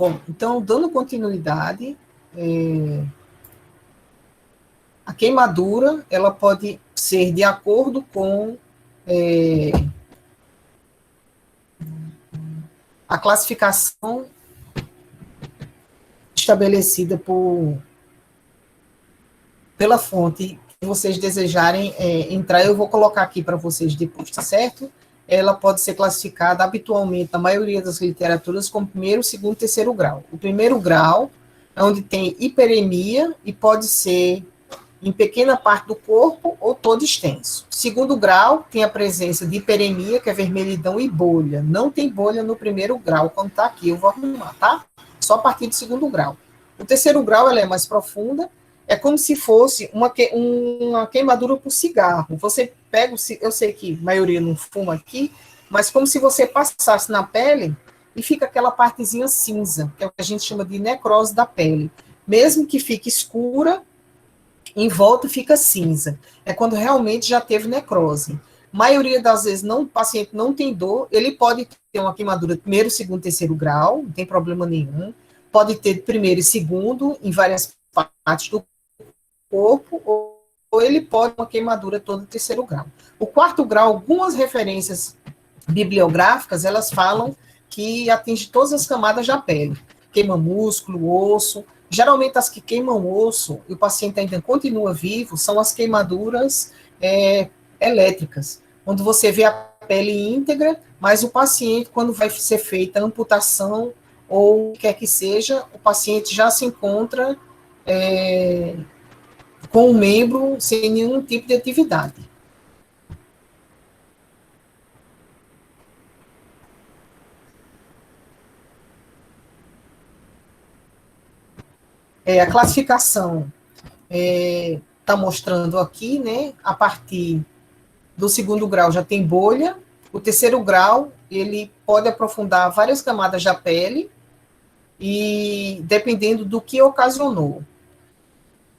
Bom, então, dando continuidade, a queimadura, ela pode ser de acordo com a classificação estabelecida pela fonte que vocês desejarem entrar. Eu vou colocar aqui para vocês depois, tá certo? Ela pode ser classificada habitualmente, na maioria das literaturas, como primeiro, segundo e terceiro grau. O primeiro grau é onde tem hiperemia e pode ser em pequena parte do corpo ou todo extenso. Segundo grau, tem a presença de hiperemia, que é vermelhidão e bolha. Não tem bolha no primeiro grau, quando está aqui, eu vou arrumar, tá? Só a partir do segundo grau. O terceiro grau, ela é mais profunda, é como se fosse uma queimadura por cigarro. Você pega, eu sei que a maioria não fuma aqui, mas como se você passasse na pele e fica aquela partezinha cinza, que é o que a gente chama de necrose da pele. Mesmo que fique escura, em volta fica cinza. É quando realmente já teve necrose. Maioria das vezes o paciente não tem dor, ele pode ter uma queimadura de primeiro, segundo, terceiro grau, não tem problema nenhum. Pode ter de primeiro e segundo em várias partes do corpo, ou ele pode ter uma queimadura toda de terceiro grau. O quarto grau, algumas referências bibliográficas, elas falam que atinge todas as camadas da pele. Queima músculo, osso. Geralmente as que queimam osso e o paciente ainda continua vivo são as queimaduras elétricas, onde você vê a pele íntegra, mas o paciente, quando vai ser feita a amputação ou o que quer que seja, o paciente já se encontra com o membro sem nenhum tipo de atividade. A classificação está mostrando aqui, né, a partir do segundo grau já tem bolha, o terceiro grau, ele pode aprofundar várias camadas da pele, e dependendo do que ocasionou.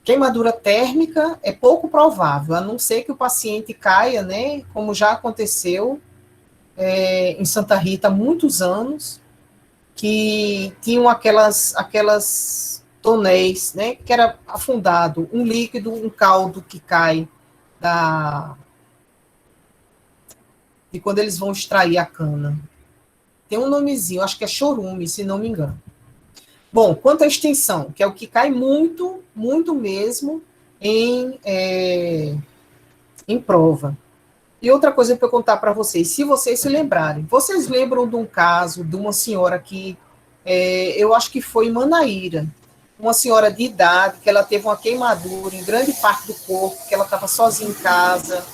Queimadura térmica é pouco provável, a não ser que o paciente caia, né, como já aconteceu em Santa Rita há muitos anos, que tinham aquelas tonéis, né, que era afundado, um líquido, um caldo que cai de quando eles vão extrair a cana. Tem um nomezinho, acho que é chorume, se não me engano. Bom, quanto à extensão, que é o que cai muito, muito mesmo em prova. E outra coisa para eu contar para vocês, se vocês se lembrarem, vocês lembram de um caso de uma senhora que, eu acho que foi em Manaíra, uma senhora de idade, que ela teve uma queimadura em grande parte do corpo, que ela estava sozinha em casa,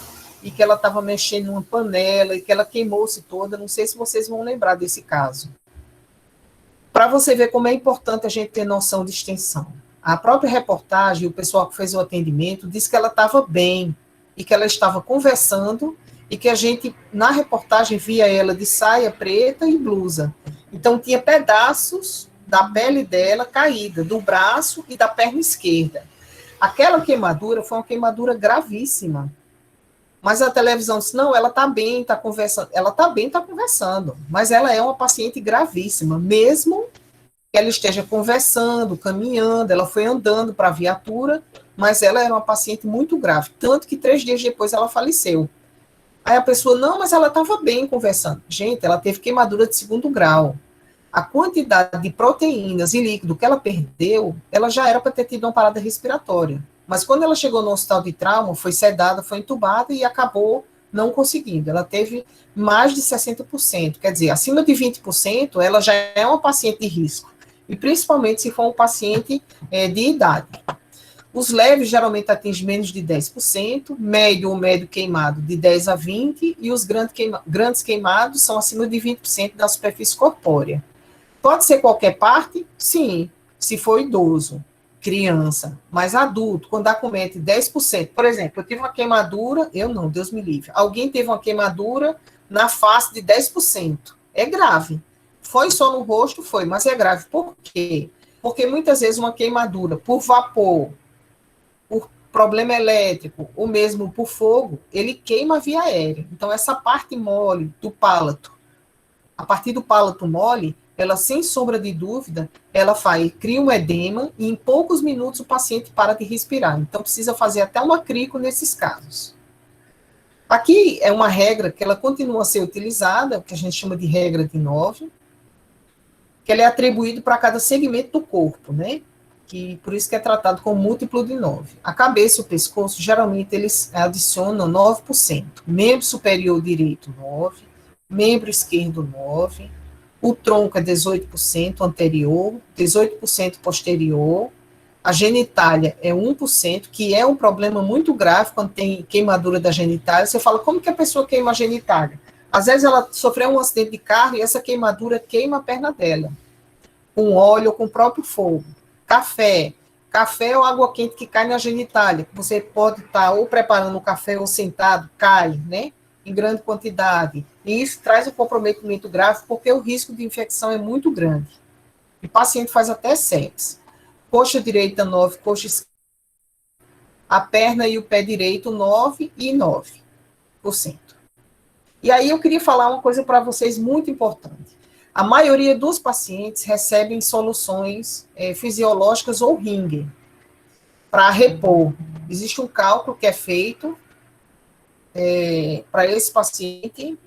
e que ela estava mexendo numa panela, e que ela queimou-se toda, não sei se vocês vão lembrar desse caso. Para você ver como é importante a gente ter noção de extensão. A própria reportagem, o pessoal que fez o atendimento, disse que ela estava bem, e que ela estava conversando, e que a gente, na reportagem, via ela de saia preta e blusa. Então, tinha pedaços da pele dela caída, do braço e da perna esquerda. Aquela queimadura foi uma queimadura gravíssima. Mas a televisão disse, não, ela está bem, está conversando. Ela está bem, está conversando. Mas ela é uma paciente gravíssima, mesmo que ela esteja conversando, caminhando, ela foi andando para a viatura, mas ela era uma paciente muito grave, tanto que 3 dias depois ela faleceu. Aí a pessoa, não, mas ela estava bem conversando. Gente, ela teve queimadura de segundo grau. A quantidade de proteínas e líquido que ela perdeu, ela já era para ter tido uma parada respiratória. Mas quando ela chegou no hospital de trauma, foi sedada, foi entubada e acabou não conseguindo. Ela teve mais de 60%, quer dizer, acima de 20%, ela já é uma paciente de risco. E principalmente se for um paciente de idade. Os leves geralmente atingem menos de 10%, médio ou médio queimado de 10 a 20%, e os grandes queimados são acima de 20% da superfície corpórea. Pode ser qualquer parte? Sim, se for idoso, criança, mas adulto, quando acomete 10%. Por exemplo, eu tive uma queimadura, eu não, Deus me livre. Alguém teve uma queimadura na face de 10%. É grave. Foi só no rosto? Foi, mas é grave. Por quê? Porque muitas vezes uma queimadura por vapor, por problema elétrico, ou mesmo por fogo, ele queima a via aérea. Então, essa parte mole do palato, a partir do palato mole, ela, sem sombra de dúvida, ela cria um edema e em poucos minutos o paciente para de respirar. Então, precisa fazer até uma crico nesses casos. Aqui é uma regra que ela continua a ser utilizada, que a gente chama de regra de 9, que ela é atribuída para cada segmento do corpo, né? Que por isso que é tratado como múltiplo de 9. A cabeça e o pescoço, geralmente, eles adicionam 9%. Membro superior direito, 9%. Membro esquerdo, 9%. O tronco é 18% anterior, 18% posterior. A genitália é 1%, que é um problema muito grave quando tem queimadura da genitália. Você fala, como que a pessoa queima a genitália? Às vezes ela sofreu um acidente de carro e essa queimadura queima a perna dela, com óleo ou com o próprio fogo. Café. Café ou água quente que cai na genitália. Você pode estar ou preparando o café ou sentado, cai, né? Em grande quantidade. E isso traz um comprometimento grave, porque o risco de infecção é muito grande. O paciente faz até sepse. Coxa direita, 9, coxa esquerda. A perna e o pé direito, 9 e 9%. E aí eu queria falar uma coisa para vocês muito importante. A maioria dos pacientes recebem soluções fisiológicas ou Ringer para repor. Existe um cálculo que é feito para esse paciente.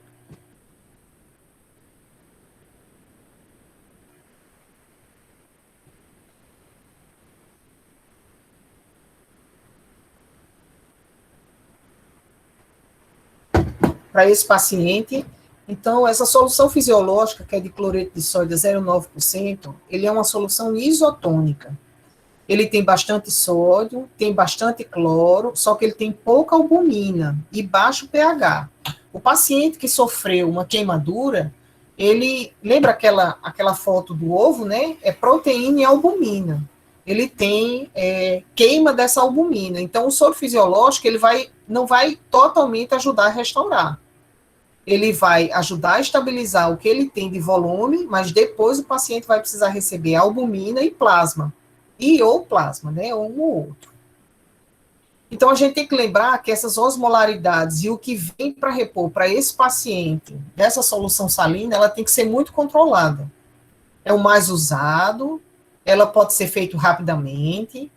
Para esse paciente. Então, essa solução fisiológica, que é de cloreto de sódio 0,9%, ele é uma solução isotônica. Ele tem bastante sódio, tem bastante cloro, só que ele tem pouca albumina e baixo pH. O paciente que sofreu uma queimadura, ele lembra aquela foto do ovo, né? É proteína e albumina. Ele tem queima dessa albumina. Então, o soro fisiológico ele não vai totalmente ajudar a restaurar. Ele vai ajudar a estabilizar o que ele tem de volume, mas depois o paciente vai precisar receber albumina e plasma. Ou plasma, né? Ou um ou outro. Então, a gente tem que lembrar que essas osmolaridades e o que vem para repor para esse paciente dessa solução salina, ela tem que ser muito controlada. É o mais usado, ela pode ser feita rapidamente,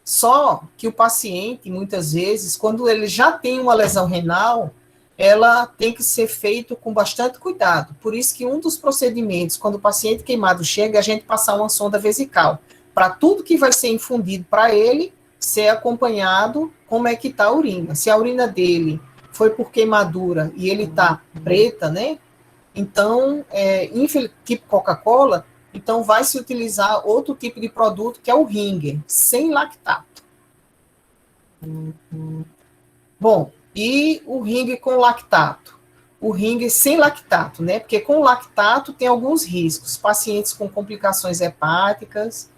só que o paciente, muitas vezes, quando ele já tem uma lesão renal, ela tem que ser feita com bastante cuidado. Por isso que um dos procedimentos, quando o paciente queimado chega, é a gente passar uma sonda vesical, para tudo que vai ser infundido para ele, ser acompanhado como é que está a urina. Se a urina dele foi por queimadura e ele está preta, né? Então, tipo Coca-Cola, então vai se utilizar outro tipo de produto, que é o Ringer, sem lactato. Bom, e o Ringer com lactato? O Ringer sem lactato, né? Porque com lactato tem alguns riscos. Pacientes com complicações hepáticas,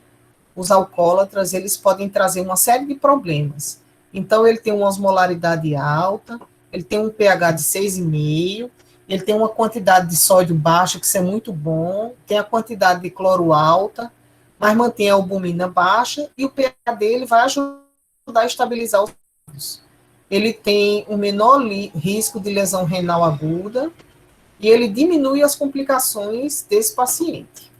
os alcoólatras, eles podem trazer uma série de problemas. Então, ele tem uma osmolaridade alta, ele tem um pH de 6,5, ele tem uma quantidade de sódio baixa, que isso é muito bom, tem a quantidade de cloro alta, mas mantém a albumina baixa, e o pH dele vai ajudar a estabilizar os sódios. Ele tem um menor risco de lesão renal aguda, e ele diminui as complicações desse paciente.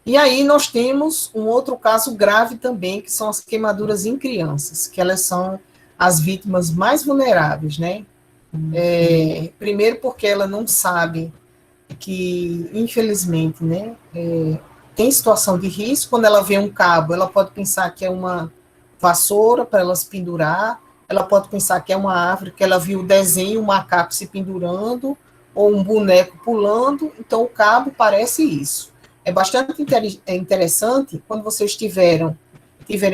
E aí nós temos um outro caso grave também, que são as queimaduras em crianças, que elas são as vítimas mais vulneráveis, né? Primeiro porque ela não sabe que, infelizmente, né, tem situação de risco. Quando ela vê um cabo, ela pode pensar que é uma vassoura para ela se pendurar, ela pode pensar que é uma árvore, que ela viu o desenho, um macaco se pendurando, ou um boneco pulando, então o cabo parece isso. É bastante interessante quando vocês tiverem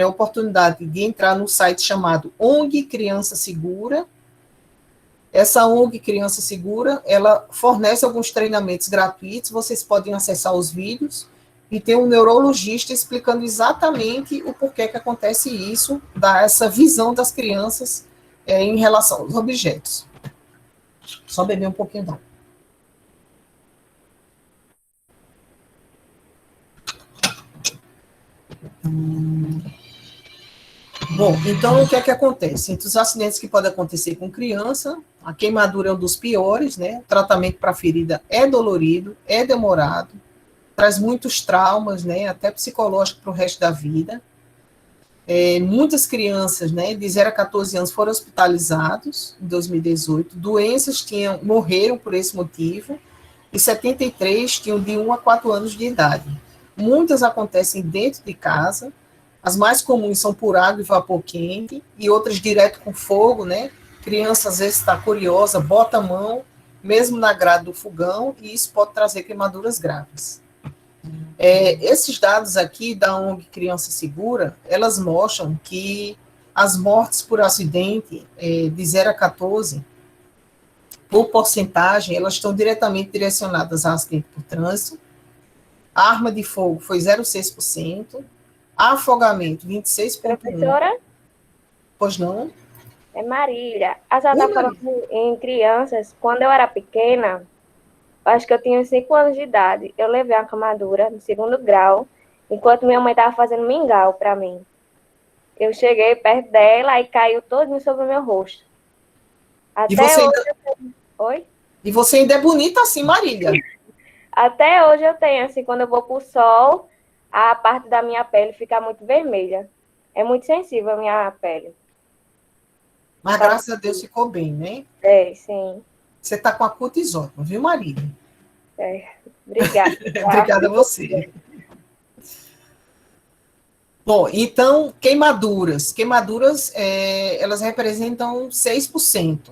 a oportunidade de entrar no site chamado ONG Criança Segura. Essa ONG Criança Segura, ela fornece alguns treinamentos gratuitos, vocês podem acessar os vídeos, e tem um neurologista explicando exatamente o porquê que acontece isso, dá essa visão das crianças em relação aos objetos. Só beber um pouquinho d'água. Bom, então o que é que acontece? Entre os acidentes que podem acontecer com criança, a queimadura é um dos piores, né? O tratamento para a ferida é dolorido, é demorado, traz muitos traumas, né? Até psicológico para o resto da vida. Muitas crianças, né, de 0 a 14 anos foram hospitalizados em 2018, doenças morreram por esse motivo, e 73 tinham de 1 a 4 anos de idade. Muitas acontecem dentro de casa, as mais comuns são por água e vapor quente, e outras direto com fogo, né? Criança às vezes está curiosa, bota a mão, mesmo na grade do fogão, e isso pode trazer queimaduras graves. Esses dados aqui da ONG Criança Segura, elas mostram que as mortes por acidente de 0 a 14, por porcentagem, elas estão diretamente direcionadas a acidente por trânsito. A arma de fogo foi 0,6%, afogamento 26,1%. Professora? Pois não? É Marília. A senhora está falando em crianças. Quando eu era pequena, acho que eu tinha 5 anos de idade, eu levei uma queimadura no 2º grau, enquanto minha mãe estava fazendo mingau para mim. Eu cheguei perto dela e caiu todinho sobre o meu rosto. Até hoje eu tenho... Oi? E você ainda é bonita assim, Marília. Até hoje eu tenho, assim, quando eu vou pro sol, a parte da minha pele fica muito vermelha. É muito sensível a minha pele. Mas graças a Deus ficou bem, né? Sim. Você está com a cutis ótima, viu, Marília? Obrigada. Obrigada a você. Bom, então, queimaduras. Queimaduras, elas representam 6%.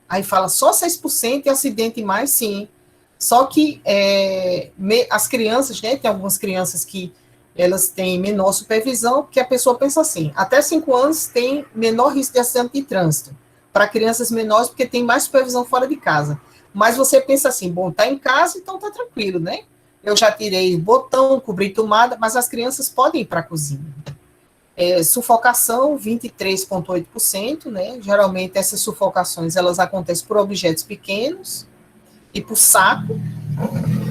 Aí fala só 6% e acidente mais, sim. Só que as crianças, né, tem algumas crianças que elas têm menor supervisão, porque a pessoa pensa assim, até 5 anos tem menor risco de acidente de trânsito, para crianças menores, porque tem mais supervisão fora de casa. Mas você pensa assim, bom, tá em casa, então tá tranquilo, né? Eu já tirei botão, cobri tomada, mas as crianças podem ir para a cozinha. Sufocação, 23,8%, né? Geralmente essas sufocações, elas acontecem por objetos pequenos e por saco.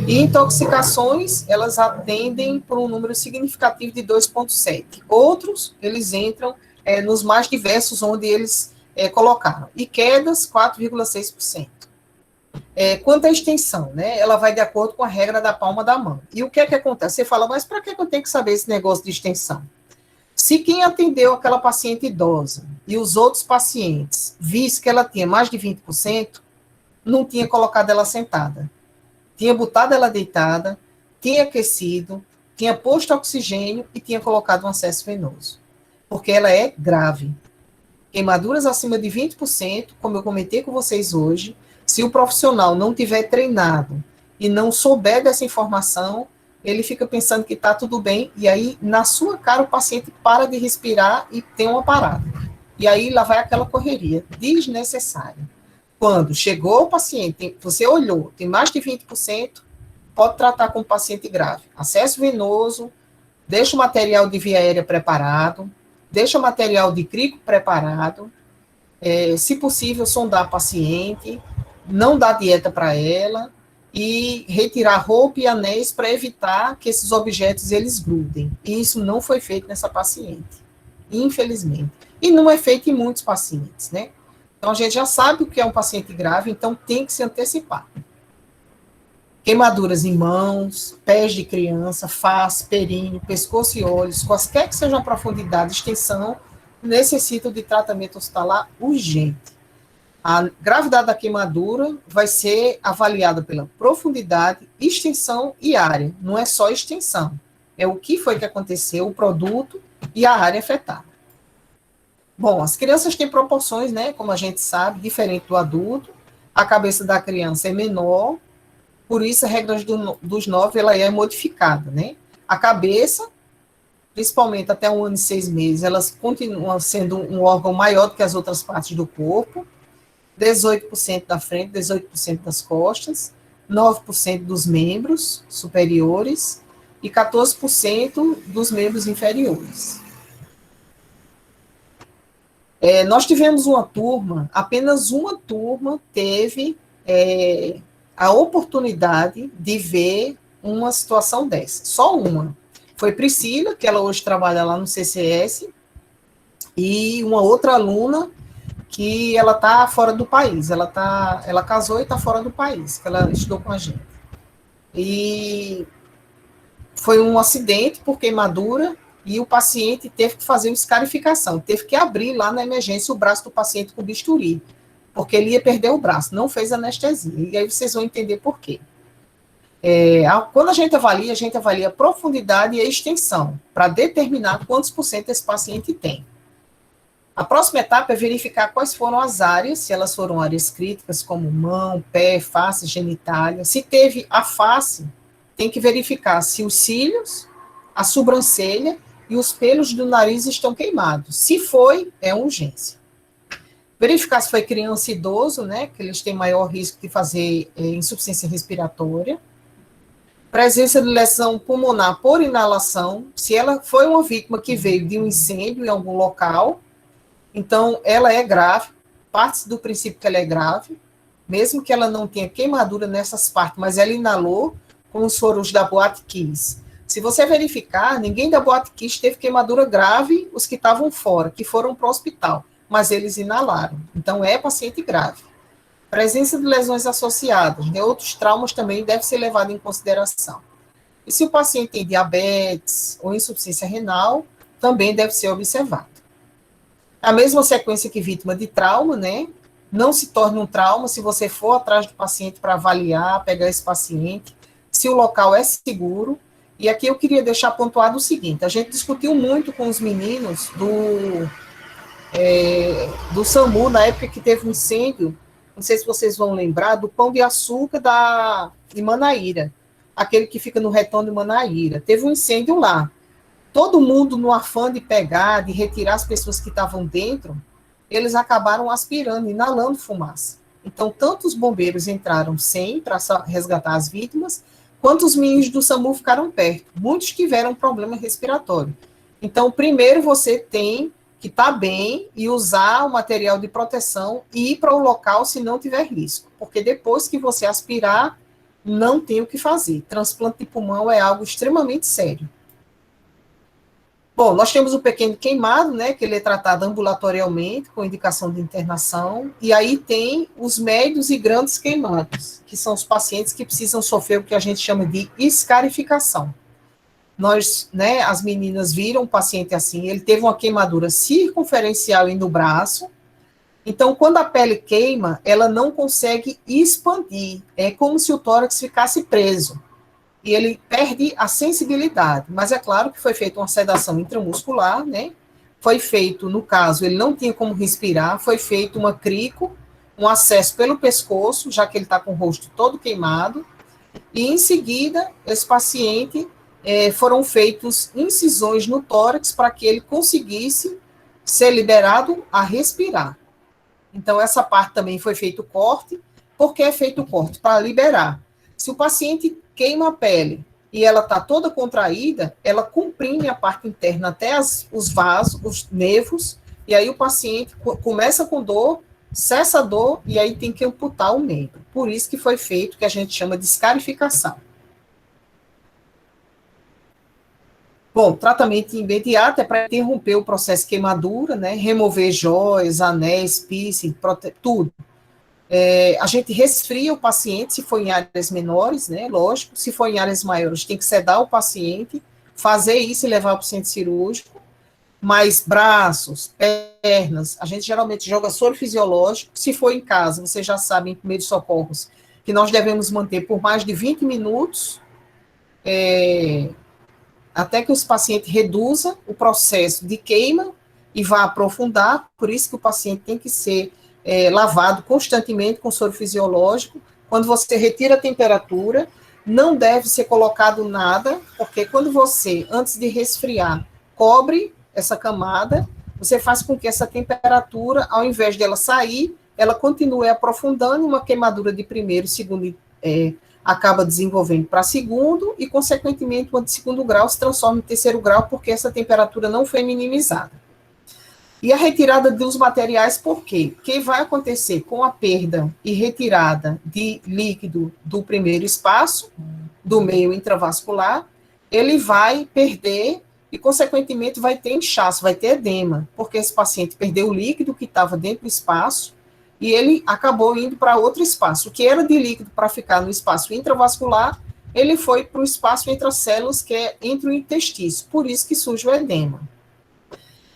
E intoxicações, elas atendem por um número significativo de 2,7%. Outros, eles entram nos mais diversos, onde eles colocaram. E quedas, 4,6%. Quanto à extensão, né, ela vai de acordo com a regra da palma da mão. E o que é que acontece? Você fala, mas para que eu tenho que saber esse negócio de extensão? Se quem atendeu aquela paciente idosa e os outros pacientes visse que ela tinha mais de 20%, não tinha colocado ela sentada. Tinha botado ela deitada, tinha aquecido, tinha posto oxigênio e tinha colocado um acesso venoso. Porque ela é grave. Queimaduras acima de 20%, como eu comentei com vocês hoje, se o profissional não tiver treinado e não souber dessa informação, ele fica pensando que está tudo bem, e aí, na sua cara, o paciente para de respirar e tem uma parada. E aí, lá vai aquela correria desnecessária. Quando chegou o paciente, você olhou, tem mais de 20%, pode tratar com paciente grave. Acesso venoso, deixa o material de via aérea preparado, deixa o material de crico preparado, se possível, sondar a paciente, não dar dieta para ela, e retirar roupa e anéis para evitar que esses objetos eles grudem. E isso não foi feito nessa paciente, infelizmente. E não é feito em muitos pacientes, né? Então, a gente já sabe o que é um paciente grave, então tem que se antecipar. Queimaduras em mãos, pés de criança, face, períneo, pescoço e olhos, quaisquer que sejam a profundidade e extensão, necessitam de tratamento hospitalar urgente. A gravidade da queimadura vai ser avaliada pela profundidade, extensão e área. Não é só extensão. É o que foi que aconteceu, o produto e a área afetada. Bom, as crianças têm proporções, né, como a gente sabe, diferente do adulto. A cabeça da criança é menor, por isso a regra dos 9 ela é modificada, né? A cabeça, principalmente até 1 ano e 6 meses, elas continuam sendo um órgão maior do que as outras partes do corpo. 18% da frente, 18% das costas, 9% dos membros superiores e 14% dos membros inferiores. Nós tivemos uma turma, apenas uma turma teve a oportunidade de ver uma situação dessa, só uma. Foi Priscila, que ela hoje trabalha lá no CCS, e uma outra aluna que ela está fora do país, ela casou e está fora do país, que ela estudou com a gente. E foi um acidente por queimadura e o paciente teve que fazer uma escarificação, teve que abrir lá na emergência o braço do paciente com bisturi, porque ele ia perder o braço, não fez anestesia. E aí vocês vão entender por quê. Quando a gente avalia a profundidade e a extensão, para determinar quantos por cento esse paciente tem. A próxima etapa é verificar quais foram as áreas, se elas foram áreas críticas, como mão, pé, face, genitália. Se teve a face, tem que verificar se os cílios, a sobrancelha e os pelos do nariz estão queimados. Se foi, é uma urgência. Verificar se foi criança e idoso, né, que eles têm maior risco de fazer insuficiência respiratória. Presença de lesão pulmonar por inalação, se ela foi uma vítima que veio de um incêndio em algum local, então ela é grave, parte do princípio que ela é grave, mesmo que ela não tenha queimadura nessas partes, mas ela inalou com os soros da Boate Kiss. Se você verificar, ninguém da Boate Kiss teve queimadura grave, os que estavam fora, que foram para o hospital, mas eles inalaram, então é paciente grave. Presença de lesões associadas, né? Outros traumas também devem ser levados em consideração. E se o paciente tem diabetes ou insuficiência renal, também deve ser observado. A mesma sequência que vítima de trauma, né? Não se torna um trauma se você for atrás do paciente para avaliar, pegar esse paciente, se o local é seguro. E aqui eu queria deixar pontuado o seguinte, a gente discutiu muito com os meninos do SAMU, na época que teve um incêndio, não sei se vocês vão lembrar, do Pão de Açúcar de Manaíra, aquele que fica no retorno de Manaíra. Teve um incêndio lá. Todo mundo, no afã de pegar, de retirar as pessoas que estavam dentro, eles acabaram aspirando, inalando fumaça. Então, tanto os bombeiros entraram sem para resgatar as vítimas, quanto os meninos do SAMU ficaram perto. Muitos tiveram problema respiratório. Então, primeiro você tem que estar bem e usar o material de proteção e ir para o local se não tiver risco. Porque depois que você aspirar, não tem o que fazer. Transplante de pulmão é algo extremamente sério. Bom, nós temos o pequeno queimado, né, que ele é tratado ambulatorialmente, com indicação de internação, e aí tem os médios e grandes queimados, que são os pacientes que precisam sofrer o que a gente chama de escarificação. Nós, né, as meninas viram um paciente assim, ele teve uma queimadura circunferencial no braço, então quando a pele queima, ela não consegue expandir, é como se o tórax ficasse preso, e ele perde a sensibilidade, mas é claro que foi feita uma sedação intramuscular, né, foi feito, no caso, ele não tinha como respirar, foi feito uma crico, um acesso pelo pescoço, já que ele está com o rosto todo queimado, e em seguida, esse paciente foram feitas incisões no tórax para que ele conseguisse ser liberado a respirar. Então, essa parte também foi feito o corte. Por que é feito o corte? Para liberar. Se o paciente queima a pele e ela está toda contraída, ela comprime a parte interna até os vasos, os nervos, e aí o paciente começa com dor, cessa a dor, e aí tem que amputar o membro. Por isso que foi feito o que a gente chama de escarificação. Bom, tratamento imediato é para interromper o processo de queimadura, né? Remover joias, anéis, piercing, tudo. A gente resfria o paciente, se for em áreas menores, né? Lógico, se for em áreas maiores, tem que sedar o paciente, fazer isso e levar para o centro cirúrgico. Mas braços, pernas, a gente geralmente joga soro fisiológico. Se for em casa, vocês já sabem, em primeiros socorros, que nós devemos manter por mais de 20 minutos, até que os pacientes reduza o processo de queima e vá aprofundar, por isso que o paciente tem que ser lavado constantemente com soro fisiológico. Quando você retira a temperatura, não deve ser colocado nada, porque quando você, antes de resfriar, cobre essa camada, você faz com que essa temperatura, ao invés dela sair, ela continue aprofundando, uma queimadura de primeiro, segundo, acaba desenvolvendo para segundo, e, consequentemente, uma de segundo grau se transforma em terceiro grau, porque essa temperatura não foi minimizada. E a retirada dos materiais, por quê? Porque vai acontecer com a perda e retirada de líquido do primeiro espaço, do meio intravascular, ele vai perder e, consequentemente, vai ter inchaço, vai ter edema, porque esse paciente perdeu o líquido que estava dentro do espaço e ele acabou indo para outro espaço. O que era de líquido para ficar no espaço intravascular, ele foi para o espaço entre as células, que é entre o intestino, por isso que surge o edema.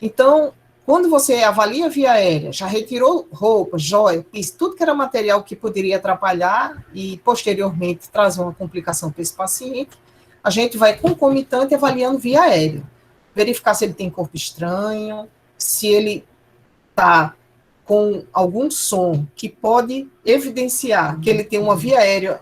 Então, quando você avalia a via aérea, já retirou roupa, joia, piso, tudo que era material que poderia atrapalhar e, posteriormente, trazer uma complicação para esse paciente, a gente vai concomitante avaliando via aérea. Verificar se ele tem corpo estranho, se ele está com algum som que pode evidenciar que ele tem uma via aérea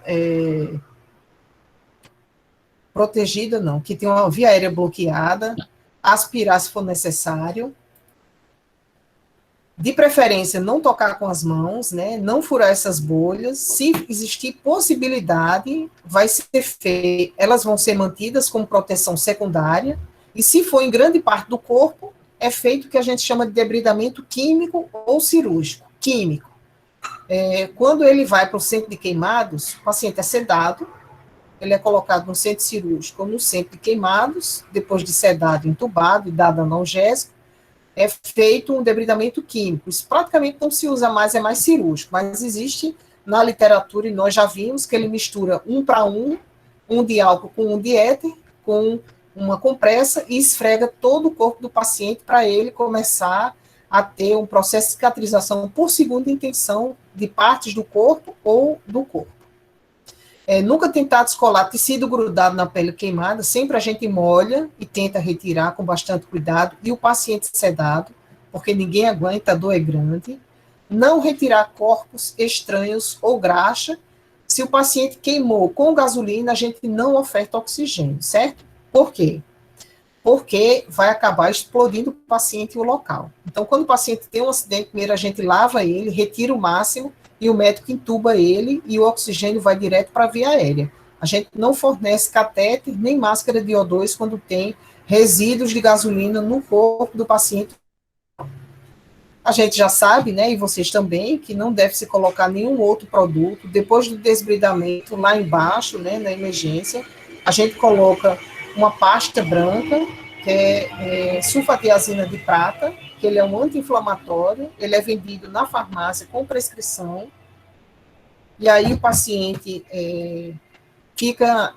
protegida, não, que tem uma via aérea bloqueada, aspirar se for necessário. De preferência, não tocar com as mãos, né? Não furar essas bolhas. Se existir possibilidade, elas vão ser mantidas como proteção secundária, e se for em grande parte do corpo, é feito o que a gente chama de debridamento químico ou cirúrgico. Químico. Quando ele vai para o centro de queimados, o paciente é sedado, ele é colocado no centro cirúrgico ou no centro de queimados, depois de sedado, entubado e dado analgésico, é feito um debridamento químico. Isso praticamente não se usa mais, é mais cirúrgico, mas existe na literatura, e nós já vimos que ele mistura 1 para 1, um de álcool com um de éter, com uma compressa, e esfrega todo o corpo do paciente para ele começar a ter um processo de cicatrização por segunda intenção de partes do corpo ou do corpo. Nunca tentar descolar tecido grudado na pele queimada, sempre a gente molha e tenta retirar com bastante cuidado, e o paciente sedado, porque ninguém aguenta, a dor é grande. Não retirar corpos estranhos ou graxa. Se o paciente queimou com gasolina, a gente não oferta oxigênio, certo? Por quê? Porque vai acabar explodindo o paciente e o local. Então, quando o paciente tem um acidente, primeiro a gente lava ele, retira o máximo, e o médico entuba ele, e o oxigênio vai direto para a via aérea. A gente não fornece catéter nem máscara de O2 quando tem resíduos de gasolina no corpo do paciente. A gente já sabe, né, e vocês também, que não deve se colocar nenhum outro produto. Depois do desbridamento, lá embaixo, né, na emergência, a gente coloca uma pasta branca, que é sulfatiazina de prata, que ele é um anti-inflamatório, ele é vendido na farmácia com prescrição, e aí o paciente fica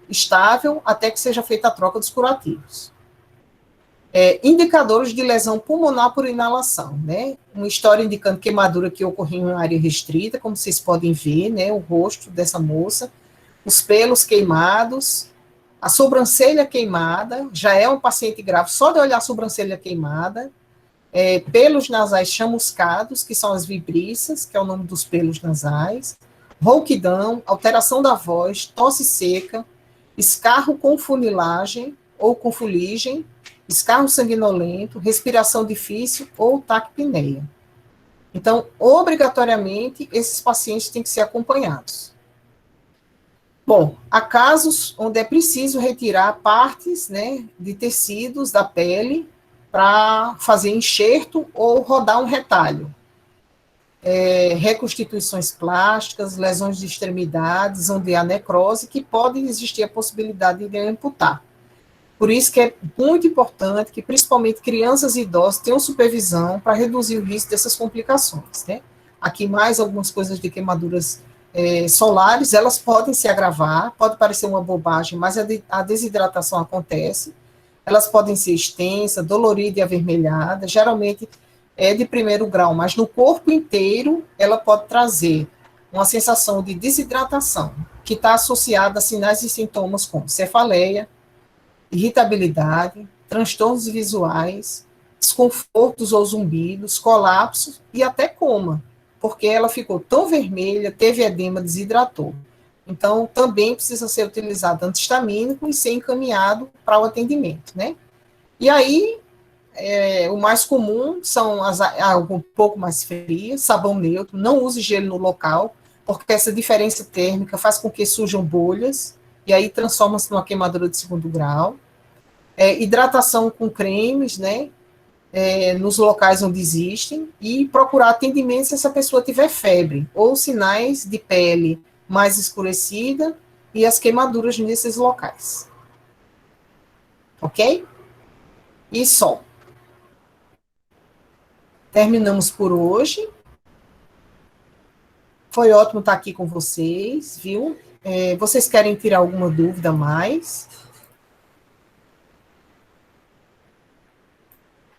estável até que seja feita a troca dos curativos. Indicadores de lesão pulmonar por inalação, né? Uma história indicando queimadura que ocorreu em uma área restrita, como vocês podem ver, né? O rosto dessa moça, os pelos queimados, a sobrancelha queimada, já é um paciente grave, só de olhar a sobrancelha queimada, pelos nasais chamuscados, que são as vibriças, que é o nome dos pelos nasais, rouquidão, alteração da voz, tosse seca, escarro com funilagem ou com fuligem, escarro sanguinolento, respiração difícil ou taquipneia. Então, obrigatoriamente, esses pacientes têm que ser acompanhados. Bom, há casos onde é preciso retirar partes, né, de tecidos da pele para fazer enxerto ou rodar um retalho. Reconstituições plásticas, lesões de extremidades, onde há necrose, que pode existir a possibilidade de amputar. Por isso que é muito importante que, principalmente, crianças e idosos tenham supervisão para reduzir o risco dessas complicações, né? Aqui mais algumas coisas de queimaduras solares, elas podem se agravar, pode parecer uma bobagem, mas a desidratação acontece, elas podem ser extensas, dolorida e avermelhada, geralmente é de primeiro grau, mas no corpo inteiro ela pode trazer uma sensação de desidratação, que está associada a sinais e sintomas como cefaleia, irritabilidade, transtornos visuais, desconfortos ou zumbidos, colapsos e até coma, porque ela ficou tão vermelha, teve edema, desidratou. Então, também precisa ser utilizado antihistamínico e ser encaminhado para o atendimento, né? E aí, o mais comum são água um pouco mais fria, sabão neutro, não use gelo no local, porque essa diferença térmica faz com que surjam bolhas, e aí transforma-se numa queimadura de segundo grau. Hidratação com cremes, né? Nos locais onde existem, e procurar atendimento se essa pessoa tiver febre, ou sinais de pele mais escurecida, e as queimaduras nesses locais. ok? E só. Terminamos por hoje. Foi ótimo estar aqui com vocês, viu? Vocês querem tirar alguma dúvida mais?